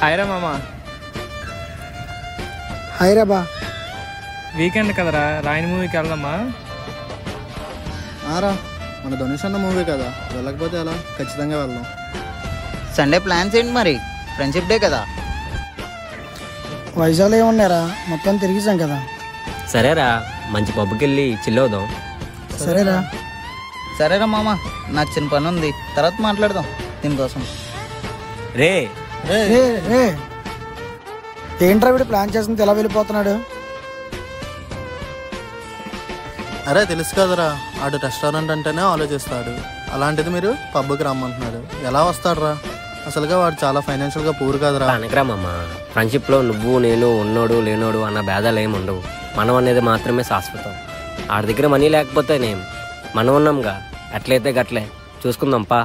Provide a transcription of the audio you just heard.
Hi రా మామ. Hi రా బా. వీకెండ్ కదరా, రాయని మూవీకి వెళ్దామా? రా, మన ధనుష్ అన్న మూవీ కదా, వెళ్ళకపోతే ఎలా? ఖచ్చితంగా వెళ్దాం. సండే ప్లాన్స్ ఏంటి మరి? ఫ్రెండ్షిప్ డే కదా. వైజాగ్లో ఏమున్నారా, మొత్తం తిరిగిసాం కదా. సరేరా, మంచి పబ్కి వెళ్ళి చిల్లవుదాం. సరేరా. సరేరా మామ, నాకు చిన్న పని ఉంది, తర్వాత మాట్లాడదాం దీనికోసం. రే ఏంట్రా వీడు ప్లాన్ చేస్తుంది, ఎలా వెళ్ళిపోతున్నాడు? అరే తెలుసు కదరా, ఆడు రెస్టారెంట్ అంటేనే ఆలోచిస్తాడు. అలాంటిది మీరు పబ్కి రమ్మంటున్నాడు, ఎలా వస్తాడురా? అసలుగా వాడు చాలా ఫైనాన్షియల్గా పూర్ కదరా. అనకరామమ్మ, ఫ్రెండ్షిప్లో నువ్వు నేను ఉన్నోడు లేనోడు అన్న భేదాలు ఏమి ఉండవు. మనం అనేది మాత్రమే శాశ్వతం. ఆడి దగ్గర మనీ లేకపోతేనేం, మనం ఉన్నాంగా, ఎట్లయితే గట్లే చూసుకుందాంపా.